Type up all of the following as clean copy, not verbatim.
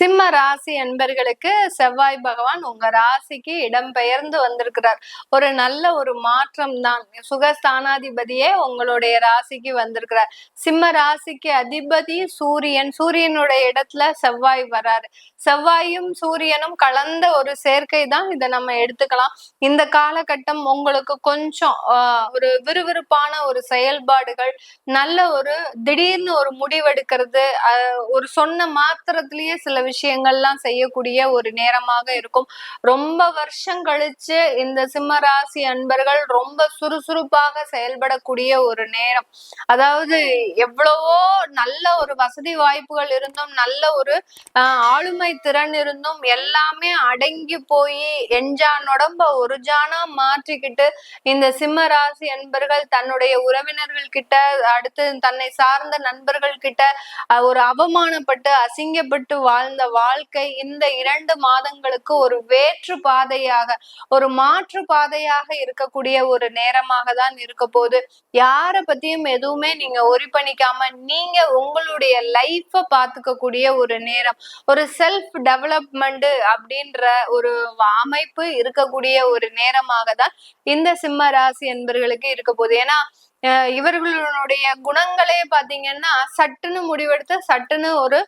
சிம்ம ராசி அன்பர்களுக்கு செவ்வாய் பகவான் உங்க ராசிக்கு இடம்பெயர்ந்து வந்திருக்கிறார். ஒரு நல்ல ஒரு மாற்றம் தான். சுகஸ்தானாதிபதியே உங்களுடைய ராசிக்கு வந்திருக்கிறார். சிம்ம ராசிக்கு அதிபதி சூரியன். சூரியனுடைய இடத்துல செவ்வாய் வராரு. செவ்வாயும் சூரியனும் கலந்த ஒரு சேர்க்கை தான். இதை நம்ம எடுத்துக்கலாம். இந்த காலகட்டம் உங்களுக்கு கொஞ்சம் ஒரு விறுவிறுப்பான ஒரு செயல்பாடுகள், நல்ல ஒரு திடீர்னு ஒரு முடிவெடுக்கிறது, ஒரு சொன்ன மாத்திரத்திலேயே சில விஷயங்கள்லாம் செய்யக்கூடிய ஒரு நேரமாக இருக்கும். ரொம்ப வருஷம் கழிச்சு இந்த சிம்ம ராசி அன்பர்கள் ரொம்ப சுறுசுறுப்பாக செயல்படக்கூடிய ஒரு நேரம். அதாவது எவ்வளவோ நல்ல ஒரு வசதி வாய்ப்புகள் இருந்தும், நல்ல ஒரு ஆளுமை திறன் இருந்தும் எல்லாமே அடங்கி போய் எஞ்சான் உடம்ப ஒரு ஜானா மாற்றிக்கிட்டு இந்த சிம்ம ராசி அன்பர்கள் தன்னுடைய உறவினர்கள் கிட்ட, அடுத்து தன்னை சார்ந்த நண்பர்கள் கிட்ட ஒரு அவமானப்பட்டு அசிங்கப்பட்டு வாழ்ந்த வாழ்க்கை இந்த 2 மாதங்களுக்கு ஒரு வேற்று பாதையாக, ஒரு மாற்று பாதையாக இருக்கக்கூடிய ஒரு நேரமாக தான் இருக்க போகுது. யார பத்தியும் எதுவுமே நீங்க ஒரி பண்ணிக்காம நீங்க உங்களுடைய லைஃப பாத்துக்க கூடிய ஒரு நேரம், ஒரு செல்ஃப் டெவலப்மெண்ட் அப்படின்ற ஒரு அமைப்பு இருக்கக்கூடிய ஒரு நேரமாக தான் இந்த சிம்ம ராசி என்பர்களுக்கு இருக்க போகுது. ஏன்னா இவர்களுடைய குணங்களே பாத்தீங்கன்னா சட்டுன்னு முடிவெடுத்து சட்டுன்னு ஒரு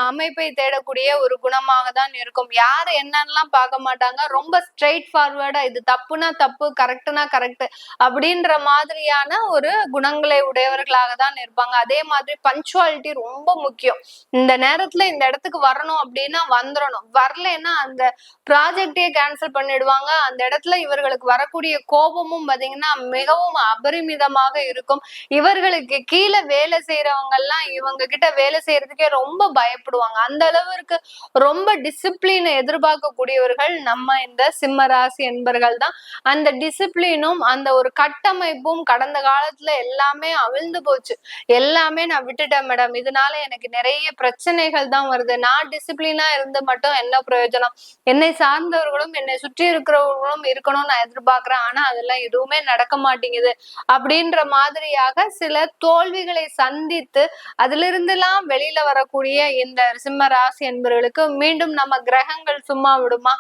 அமைப்பை தேடக்கூடிய ஒரு குணமாக தான் இருக்கும். யாரு என்னன்னெல்லாம் பார்க்க மாட்டாங்க. ரொம்ப ஸ்ட்ரெயிட் ஃபார்வர்டா இது தப்புனா தப்பு, கரெக்டுனா கரெக்ட் அப்படின்ற மாதிரியான ஒரு குணங்களை உடையவர்களாக தான் இருப்பாங்க. அதே மாதிரி பஞ்சுவாலிட்டி ரொம்ப முக்கியம். இந்த நேரத்துல இந்த இடத்துக்கு வரணும் அப்படின்னா வந்துடணும். வரலன்னா அந்த ப்ராஜெக்டே கேன்சல் பண்ணிடுவாங்க. அந்த இடத்துல இவர்களுக்கு வரக்கூடிய கோபமும் பாத்தீங்கன்னா மிகவும் அபரிமிதமாக இருக்கும். இவர்களுக்கு கீழே வேலை செய்யறவங்க எல்லாம் இவங்க கிட்ட வேலை செய்யறதுக்கே ரொம்ப பயப்படுவாங்க. அந்த அளவிற்கு ரொம்ப டிசிப்ளினை எதிர்பார்க்கக்கூடியவர்கள் நம்ம இந்த சிம்ம ராசி என்பர்கள் தான். அந்த டிசிப்ளினும் அந்த ஒரு கட்டமைப்பும் கடந்த காலத்துல எல்லாமே அவிழ்ந்து போச்சு. எல்லாமே நான் விட்டுட்டேன் மேடம், இதனால எனக்கு நிறைய பிரச்சனைகள் தான் வருது. நான் டிசிப்ளினா இருந்து மட்டும் என்ன பிரயோஜனம்? என்னை சார்ந்தவர்களும் என்னை சுற்றி இருக்கிறவர்களும் இருக்கணும்னு நான் எதிர்பார்க்கிறேன். ஆனா அதெல்லாம் எதுவுமே நடக்க மாட்டேங்குது அப்படின்ற மாதிரியாக சில தோல்விகளை சந்தித்து அதிலிருந்தெல்லாம் வெளியில வரக்கூடிய இந்த சிம்ம ராசி என்பவர்களுக்கு மீண்டும் நம்ம கிரகங்கள் சும்மா விடுமா?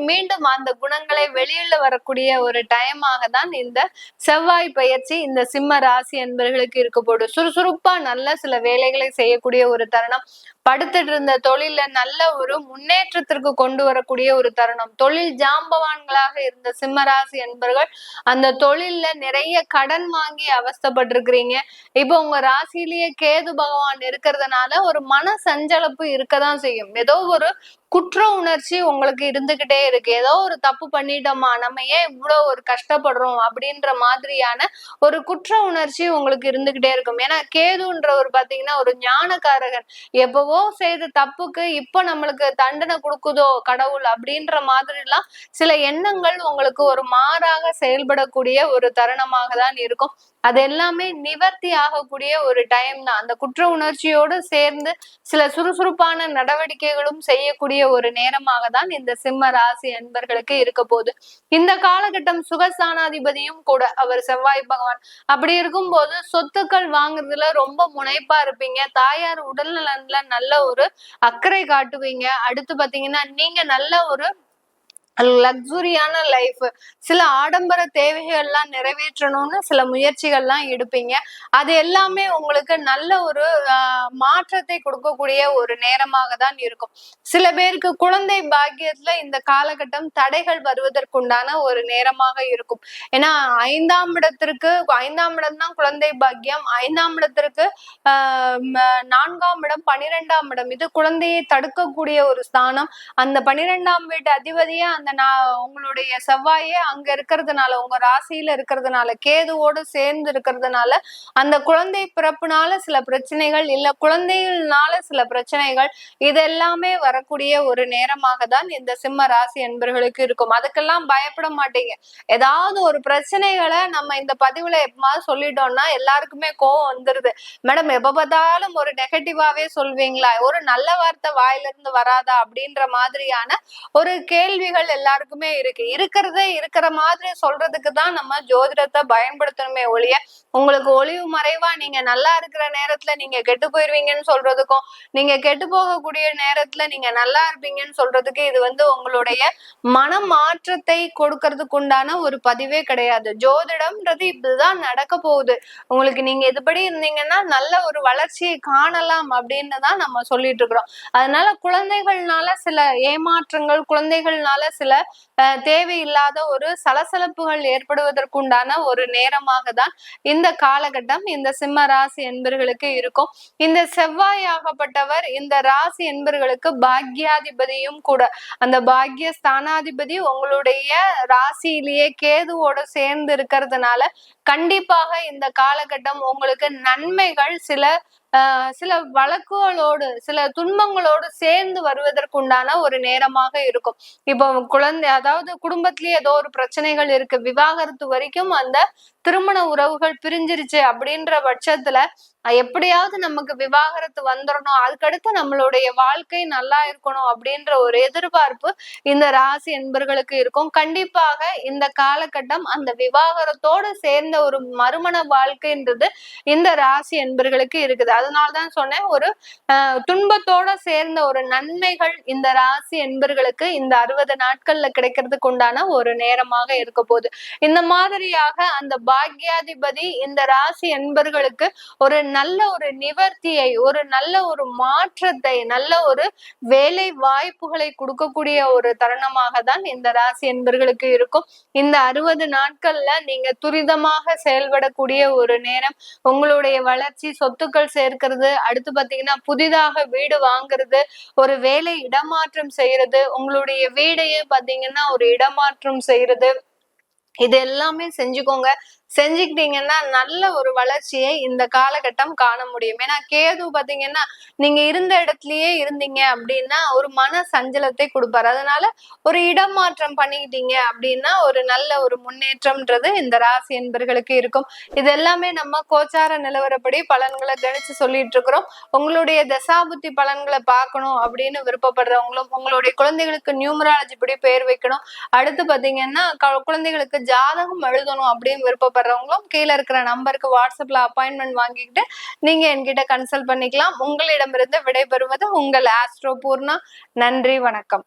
மீண்டும் அந்த குணங்களை வெளியில வரக்கூடிய ஒரு டைமாக தான் இந்த செவ்வாய் பயிற்சி இந்த சிம்ம ராசி என்பவர்களுக்கு இருக்க போடும். சுறுசுறுப்பா நல்ல சில வேலைகளை செய்யக்கூடிய ஒரு தருணம். படுத்துட்டு இருந்த தொழில நல்ல ஒரு முன்னேற்றத்திற்கு கொண்டு வரக்கூடிய ஒரு தருணம். தொழில் ஜாம்பவான்களாக இருந்த சிம்மராசி என்பர்கள் அந்த தொழில்ல நிறைய கடன் வாங்கி அவஸ்தப்பட்டிருக்கிறீங்க. இப்போ உங்க ராசியிலேயே கேது பகவான் இருக்கிறதுனால ஒரு மன சஞ்சலப்பு இருக்கதான் செய்யும். ஏதோ ஒரு குற்ற உணர்ச்சி உங்களுக்கு இருந்துகிட்டே இருக்கு. ஏதோ ஒரு தப்பு பண்ணிட்டோமா, நம்ம ஏன் இவ்வளவு ஒரு கஷ்டப்படுறோம் அப்படின்ற மாதிரியான ஒரு குற்ற உணர்ச்சி உங்களுக்கு இருந்துகிட்டே இருக்கும். ஏன்னா கேதுன்றவர் பாத்தீங்கன்னா ஒரு ஞானக்காரகன். எப்பவோ செய்த தப்புக்கு இப்ப நம்மளுக்கு தண்டனை கொடுக்குதோ கடவுள் அப்படின்ற மாதிரி எல்லாம் சில எண்ணங்கள் உங்களுக்கு ஒரு மாறாக செயல்படக்கூடிய ஒரு தருணமாக தான் இருக்கும். அது எல்லாமே நிவர்த்தி ஆகக்கூடிய ஒரு டைம் தான். அந்த குற்ற உணர்ச்சியோடு சேர்ந்து சில சுறுசுறுப்பான நடவடிக்கைகளும் செய்யக்கூடிய ஒரு நேரமாக தான் இந்த சிம்ம ராசி அன்பர்களுக்கு இருக்க போகுது. இந்த காலகட்டம் சுகஸ்தானாதிபதியும் கூட அவர் செவ்வாய் பகவான். அப்படி இருக்கும்போது சொத்துக்கள் வாங்குறதுல ரொம்ப முனைப்பா இருப்பீங்க. தாயார் உடல் நலன்ல நல்ல ஒரு அக்கறை காட்டுவீங்க. அடுத்து பாத்தீங்கன்னா நீங்க நல்ல ஒரு லக்ஸுரியான லைஃப், சில ஆடம்பர தேவைகள்லாம் நிறைவேற்றணும்னு சில முயற்சிகள்லாம் எடுப்பீங்க. அது எல்லாமே உங்களுக்கு நல்ல ஒரு மாற்றத்தை கொடுக்கக்கூடிய ஒரு நேரமாக தான் இருக்கும். சில பேருக்கு குழந்தை பாக்கியத்துல இந்த காலகட்டம் தடைகள் வருவதற்குண்டான ஒரு நேரமாக இருக்கும். ஏன்னா 5ஆம் இடம் தான் குழந்தை பாக்கியம். 5ஆம் இடத்திற்கு 4ஆம் இடம், 12ஆம் இடம், இது குழந்தையை தடுக்கக்கூடிய ஒரு ஸ்தானம். அந்த 12ஆம் வீட்டு அதிபதியே அந்த உங்களுடைய செவ்வாயே அங்க இருக்கிறதுனால, உங்க ராசியில இருக்கிறதுனால, கேதுவோடு சேர்ந்து இருக்கிறதுனால அந்த குழந்தை பிறப்புனால சில பிரச்சனைகள், இல்ல குழந்தைகள்னால சில பிரச்சனைகள், இதெல்லாமே வரக்கூடிய ஒரு நேரமாக தான் இந்த சிம்ம ராசி என்பர்களுக்கு இருக்கும். அதுக்கெல்லாம் பயப்பட மாட்டீங்க. ஏதாவது ஒரு பிரச்சனைகளை நம்ம இந்த பதிவுல எப்பமாவது சொல்லிட்டோம்னா எல்லாருக்குமே கோவம் வந்துருது. மேடம் எப்ப பார்த்தாலும் ஒரு நெகட்டிவாவே சொல்வீங்களா, ஒரு நல்ல வார்த்தை வாயிலிருந்து வராதா அப்படின்ற மாதிரியான ஒரு கேள்விகள் குழந்தைகள் எல்லாருக்குமே இருக்கு. இருக்கிறதே இருக்கிற மாதிரி சொல்றதுக்கு தான் நம்ம ஜோதிடத்தை பயன்படுத்தணுமே ஒழிய, உங்களுக்கு ஒளிவு மறைவா நீங்க நல்லா இருக்கிற நேரத்துல நீங்க கெட்டு போயிருவீங்கன்னு சொல்றதுக்கும், நீங்க கெட்டு போகக்கூடிய நேரத்துல நீங்க நல்லா இருப்பீங்கன்னு சொல்றதுக்கு இது உங்களுடைய மனமாற்றத்தை கொடுக்கறதுக்கு உண்டான ஒரு பதிவே கிடையாது. ஜோதிடம்ன்றது இப்படிதான் நடக்க போகுது. உங்களுக்கு நீங்க இதுபடி இருந்தீங்கன்னா நல்ல ஒரு வளர்ச்சியை காணலாம் அப்படின்னு தான் நம்ம சொல்லிட்டு இருக்கிறோம். அதனால குழந்தைகள்னால சில ஏமாற்றங்கள், குழந்தைகள்னால சில தேவையில்லாத ஒரு சலசலப்புகள் ஏற்படுவதற்குண்டான ஒரு நேரமாக தான் இந்த காலகட்டம் இந்த சிம்ம ராசி என்பர்களுக்கு இருக்கும். இந்த செவ்வாய் ஆகப்பட்டவர் இந்த ராசி என்பர்களுக்கு பாக்யாதிபதியும் கூட. அந்த பாக்ய ஸ்தானாதிபதி உங்களுடைய ராசியிலேயே கேதுவோட சேர்ந்து இருக்கிறதுனால கண்டிப்பாக இந்த காலகட்டம் உங்களுக்கு நன்மைகள் சில வழக்குகளோடு சில துன்பங்களோடு சேர்ந்து வருவதற்குண்டான ஒரு நேரமாக இருக்கும். இப்போ குழந்தை, அதாவது குடும்பத்திலேயே ஏதோ ஒரு பிரச்சனைகள் இருக்கு, விவாகரத்து வரைக்கும் அந்த திருமண உறவுகள் பிரிஞ்சிருச்சு அப்படின்ற பட்சத்துல எப்படியாவது நமக்கு விவாகரத்து வந்துடணும், அதுக்கடுத்து நம்மளுடைய வாழ்க்கை நல்லா இருக்கணும் அப்படின்ற ஒரு எதிர்பார்ப்பு இந்த ராசி என்பர்களுக்கு இருக்கும். கண்டிப்பாக இந்த காலகட்டம் அந்த விவாகரத்தோடு சேர்ந்த ஒரு மறுமண வாழ்க்கைன்றது இந்த ராசி என்பர்களுக்கு இருக்குது. அதனால்தான் சொன்னேன், ஒரு துன்பத்தோட சேர்ந்த ஒரு நன்மைகள் இந்த ராசி என்பர்களுக்கு இந்த 60 நாட்கள்ல கிடைக்கிறதுக்கு உண்டான ஒரு நேரமாக இருக்க போகுது. இந்த மாதிரியாக அந்த பாக்யாதிபதி இந்த ராசி என்பர்களுக்கு ஒரு நல்ல ஒரு நிவர்த்தியை, ஒரு நல்ல ஒரு மாற்றத்தை, நல்ல ஒரு வேலை வாய்ப்புகளை கொடுக்கக்கூடிய ஒரு தருணமாக தான் இந்த ராசி என்பர்களுக்கு இருக்கும். இந்த 60 நாட்கள்ல நீங்க துரிதமாக செயல்படக்கூடிய ஒரு நேரம். உங்களுடைய வளர்ச்சி, சொத்துக்கள் சேர்க்கிறது, அடுத்து பாத்தீங்கன்னா புதிதாக வீடு வாங்குறது, ஒரு வேலை இடமாற்றம் செய்யறது, உங்களுடைய வீடையே பாத்தீங்கன்னா ஒரு இடமாற்றம் செய்யறது, இது எல்லாமே செஞ்சுக்கோங்க. செஞ்சுக்கிட்டீங்கன்னா நல்ல ஒரு வளர்ச்சியை இந்த காலகட்டம் காண முடியும். ஏன்னா கேது பாத்தீங்கன்னா நீங்க இருந்த இடத்துலயே இருந்தீங்க அப்படின்னா ஒரு மன சஞ்சலத்தை கொடுப்பாரு. அதனால ஒரு இடமாற்றம் பண்ணிக்கிட்டீங்க அப்படின்னா ஒரு நல்ல ஒரு முன்னேற்றம்ன்றது இந்த ராசி என்பர்களுக்கு இருக்கும். இது எல்லாமே நம்ம கோச்சார நிலவரப்படி பலன்களை கணிச்சு சொல்லிட்டு இருக்கிறோம். உங்களுடைய தசாபுத்தி பலன்களை பார்க்கணும் அப்படின்னு விருப்பப்படுறவங்களும், உங்களுடைய குழந்தைகளுக்கு நியூமராலஜி படி பெயர் வைக்கணும், அடுத்து பாத்தீங்கன்னா குழந்தைகளுக்கு ஜாதகம் எழுதணும் அப்படின்னு விருப்பப்படுறவங்களும் கீழே இருக்கிற நம்பருக்கு வாட்ஸ்அப்ல அப்பாயின்மெண்ட் வாங்கிக்கிட்டு நீங்க என்கிட்ட கன்சல்ட் பண்ணிக்கலாம். உங்களிடமிருந்து விடைபெறுவது உங்கள் ஆஸ்ட்ரோ பூர்ணா. நன்றி, வணக்கம்.